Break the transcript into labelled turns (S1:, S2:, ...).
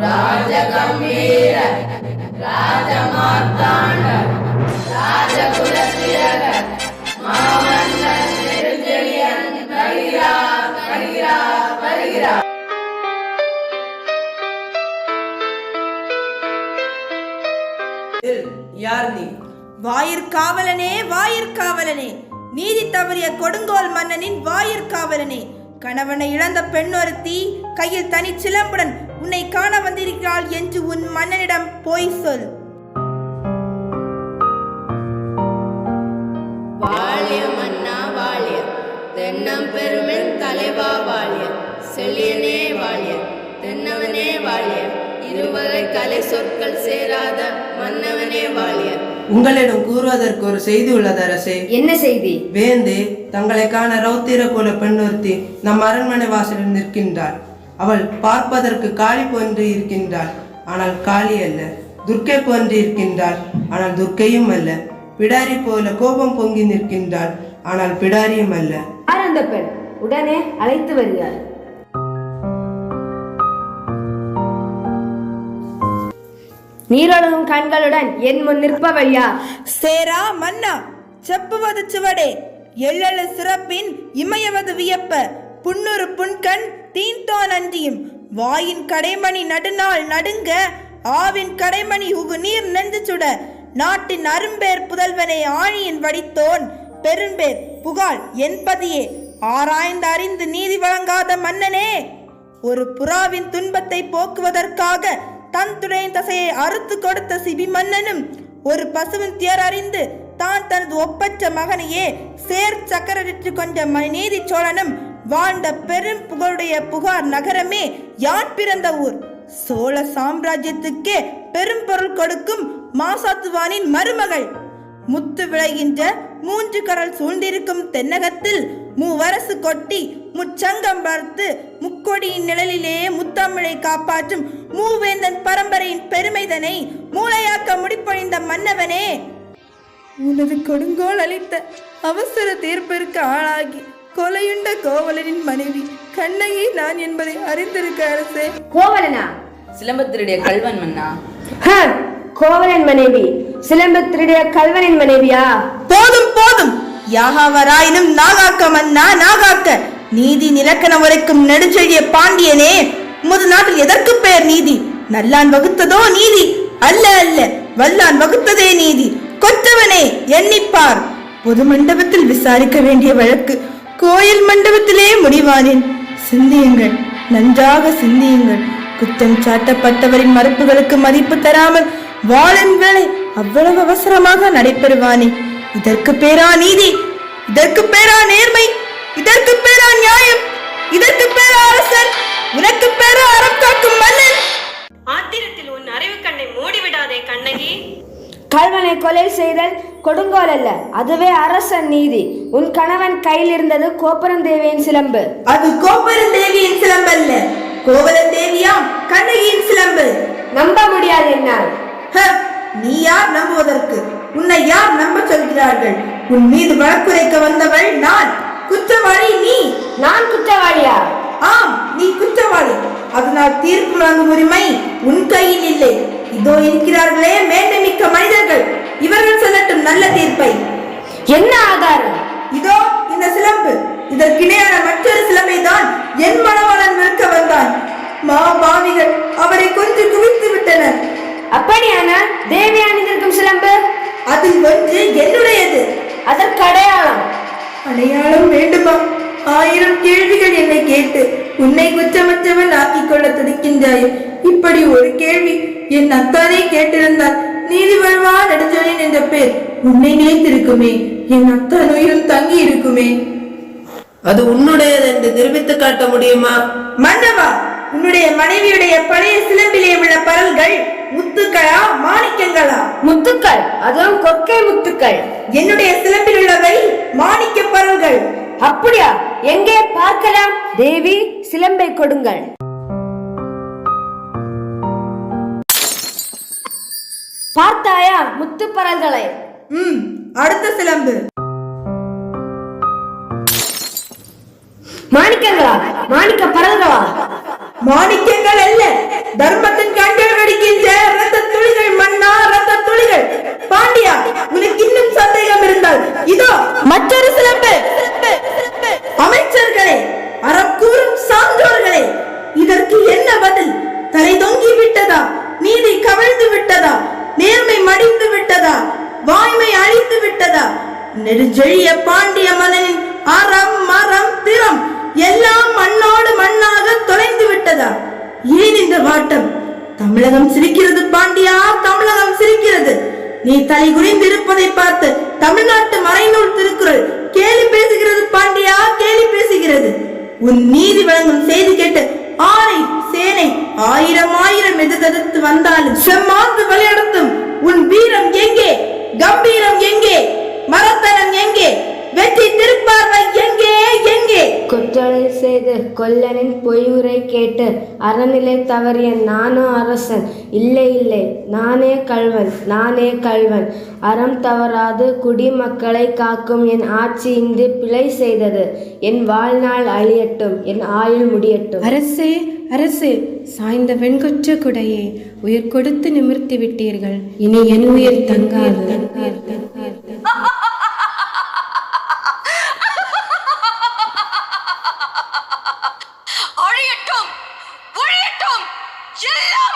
S1: ராஜகம்பீர ராஜமார்த்தாண்ட ராஜகுலத்திலக மாமன்னன் நெடுஞ்செழியன் வருகிறார் வருகிறார் வருகிறார்.
S2: யார் நீ?
S3: வாயிற்காவலனே, வாயிற்காவலனே, நீதி தவறிய கொடுங்கோல் மன்னனின் வாயிற்காவலனே, கணவனை இழந்த பெண்ணொருத்தி கையில் தனி சிலம்புடன் உன்னை காண வந்திருக்கிறாள் என்று உன் மன்னனிடம் போய் சொல்.
S1: வாழிய மன்னா வாழிய, தென்னம் பெருமென் தலைவா வாழிய, செல்லியனே வாழிய, தென்னவனே வாழிய, இருவரை கலை சொற்கள் சேராத மன்னவனே வாழிய.
S2: உங்களிடம் கூறுவதற்கு ஒரு செய்தி உள்ளது அரசே.
S4: என்ன செய்தி?
S2: வேந்தே, தங்களை காண ரௌத்திர போல பெண்ணொருத்தி நம் அரண்மனை வாசலில் நிற்கின்றாள். அவள் பார்ப்பதற்கு காளி போன்று இருக்கின்றாள், ஆனால் காளி அல்ல. துர்க்கை போன்று இருக்கின்றாள், ஆனால் துர்க்கையும் அல்ல. பிடாரி போல கோபம் பொங்கி நிற்கின்றாள், ஆனால் பிடாரியும் அல்ல.
S4: யார் அந்த பெண்? உடனே அழைத்து வருகிறார். நீரொழுகும் கண்களுடன் என் முன் நிற்பவள் யார்?
S3: சேரா மன்னா, செப்புவது சுவடே, எள்ளெழு சிறப்பின் இமயவது வியப்ப, புன்னுரு புன்கண் தீந்தோன் அன்றியும், வாயின் கடைமணி நடுநாள் நடுங்க, ஆவின் கடைமணி உகு நீர் நெஞ்சு சுட, நாட்டின் அரும்பேர் புதல்வனை ஆழியின் வடித்தோன், பெரும்பேர் புகாள் என்பதியே, ஆராய்ந்து அறிந்து நீதி வழங்காத மன்னனே, ஒரு புறாவின் துன்பத்தை போக்குவதற்காக தன் துணையின் தசையை அறுத்து கொடுத்த சிபி மன்னனும், ஒரு பசுவின் தியர் அறிந்து தான் தனது ஒப்பற்ற மகனையே சேர் சக்கரவிட்டு கொண்ட நீதி சோழனும் வாழ்ந்த பெரும் புகழுடைய புகார் நகரமே யான் பிறந்த ஊர். சோழ சாம்ராஜ்யத்துக்கே பெரும் பொருள் கொடுக்கும் மாசாத்துவானின் மருமகள். முத்து விளைகின்ற மூன்று கடல் சூழ்ந்திருக்கும் தென்னகத்தில் மூவரசு கொட்டி முச்சங்கம் வளர்த்து முக்கொடியின் நிழலிலே முத்தமிழை காப்பாற்றும் மூவேந்தன் பரம்பரையின் பெருமைதனை மூளையாக்க முடிப்பொழிந்த மன்னவனே, உனது கொடுங்கோல் அளித்த அவசர தீர்ப்பிற்கு ஆளாகி கொலையுண்ட கோவலனின் மனைவி கண்ணகி நான் என்பதை அறிந்திருக்க அரசே.
S4: கோவலனா?
S5: சிலம்பத்திருடைய கல்வன் மன்னா.
S4: கோவலன் மனைவி சிலம்பத்திருடைய கல்வனின் மனைவியா?
S3: போதும் போதும், யாகாவராயினும் நாகாக்க மன்னா நாகாக்க. நீதி நிலக்கண உரைக்கும் நெடுஞ்செழிய பாண்டியனே, உமது நாட்டில் எதற்கு பெயர் நீதி? நல்லான் வகுத்ததோ நீதி? அல்ல அல்ல, வல்லான் வகுத்ததே நீதி. கொற்றவனே எண்ணிப்பார், பொது மண்டபத்தில் விசாரிக்க வேண்டிய வழக்கு கோயில் மண்டபத்திலே முடிவானேன். சிந்தியுங்கள், நன்றாக சிந்தியுங்கள். குற்றம் சாட்டப்பட்டவரின் மறுப்புகளுக்கு மதிப்பு தராமல் வாழின் வேலை அவ்வளவு அவசரமாக நடைபெறுவானே. இதற்கு பேரா நீதி? இதற்கு பேரா நேர்மை? இதற்கு பேரா நியாயம்? இதற்கு பேரா அரசன்? உனக்கு பேரா அறம் காக்கும் மன்னன்?
S6: ஆத்திரத்தில் உன் அறிவு கண்ணை மூடிவிடாதே கண்ணகி.
S4: கல்வனை கொலை செய்தல் கொடுங்கோல் அல்ல, அதுவே அரசன் நீதி. உன் கணவன் கையில் இருந்தது கோப்பரம் தேவியின் சிலம்பு.
S3: அது கோப்பரம் தேவியின் சிலம்பு அல்ல, கோவலன் தேவியாம் கண்ணகியின் சிலம்பு.
S4: நம்ப முடியாது என்னால்.
S3: நீ யார் நம்புவதற்கு? உன்னை யார் நம்ப சொல்கிறார்கள்? உன் மீது வழக்குரைக்க வந்தவள் நான், குற்றவாளி நீ.
S4: நான் குற்றவாளியா?
S3: ஆம், நீ குற்றவாளி. அதனால் தீர்ப்பு வழங்கும் உரிமை உன் கையில் இல்லை. இதோ இருக்கிறார்களே மேன்மை மிக்க மனிதர்கள், இவர்கள் சொல்லட்டும் நல்ல தீர்ப்பை.
S4: என்ன ஆதாரம்?
S3: இதோ இந்த சிலம்பு. இதற்கிணையான மற்றொரு சிலம்பை தான் என் மணவாளன் விற்க வந்தான். மாபாவிகள் அவரை கொஞ்சம் குவித்து விட்டனர்.
S4: அப்படியானால் தேவி அணிந்திருக்கும் சிலம்பு?
S3: அதில் ஒன்று என்னுடையது.
S4: அதற்கு அடையாளம்?
S3: அடையாளம் வேண்டுமா? 1000 கேள்விகள் என்னை கேட்டு உன்னை குற்றமற்றவன் ஆக்கிக் கொள்ள துடிக்கின்றாய். இப்படி ஒரு கேள்வி என் அத்தானே கேட்டிருந்தால் நீதி வழுவா நெடுஞ்செழியன் என்ற பேர் உன்னை நினைத்திருக்குமே, என் அத்தான் உயிரும் தங்கி இருக்குமே.
S2: அது உன்னுடையது என்று நிரூபித்து காட்ட முடியுமா?
S3: மன்னவா, உன்னுடைய மனைவியுடைய பழைய சிலம்பிலே உள்ள பரல்கள் முத்துக்களா மாணிக்கங்களா?
S4: முத்துக்கள், அதுவும் கொற்கை முத்துக்கள்.
S3: என்னுடைய சிலம்பில் உள்ளவை மாணிக்க பரல்கள்.
S4: அப்படியா? எங்கே பார்க்கலாம்? தேவி, சிலம்பை கொடுங்கள். பார்த்தாயா முத்து பரல்களை?
S3: அடுத்த சிலம்பு.
S4: மாணிக்கங்களா? மாணிக்க பரல்களா?
S3: மாணிக்கங்கள் அல்ல, தர்மத்தின் தலை தொங்கி விட்டதா? நீதி கவிழ்ந்து விட்டதா? நேர்மை மடிந்து விட்டதா? வாய்மை அழிந்து விட்டதா? நெடுஞ்செழிய பாண்டிய மன்னனின் அறம் மரம் திறம் எல்லாம் மண்ணோடு மண்ணாக தொலைந்து விட்டதா? ஏன் இந்த வாட்டம்? தமிழகம் சிரிக்கிறது பாண்டியா, தமிழகம் சிரிக்கிறது. நீ தலை குனிந்து இருப்பதை பார்த்து தமிழ்நாட்டு மறைநூல் திருக்குறள் கேலி பேசுகிறது பாண்டியா, கேலி பேசுகிறது. உன் நீதி வழங்கும் செய்தி கேட்டு ஆரை சேனை ஆயிரம் ஆயிரம் எதிர்த்து வந்தாலும் செம்மாந்து வழிநடத்தும் உன் வீரம் எங்கே? கம்பீரம் எங்கே? மரத்தனம் எங்கே? வெற்றி திருப்பார்வை எங்கே? எங்கே?
S4: குற்றலை செய்து கொல்லனின் பொய்யுரை கேட்டு அறநிலை தவறிய நானோ அரசன். இல்லை இல்லை, நானே கள்வன், நானே கள்வன். அறம் தவறாது குடிமக்களை காக்கும் என் ஆட்சி இன்று பிழை செய்தது. என் வாழ்நாள் அழியட்டும், என் ஆயுள் முடியட்டும்.
S7: அரசே, அரசே, சாய்ந்த வெண்கொற்ற குடையே, உயிர் கொடுத்து நிமிர்த்தி விட்டீர்கள். இனி என் உயிர் தங்காது.
S6: ஒழியட்டும், ஒழியட்டும், எல்லாம்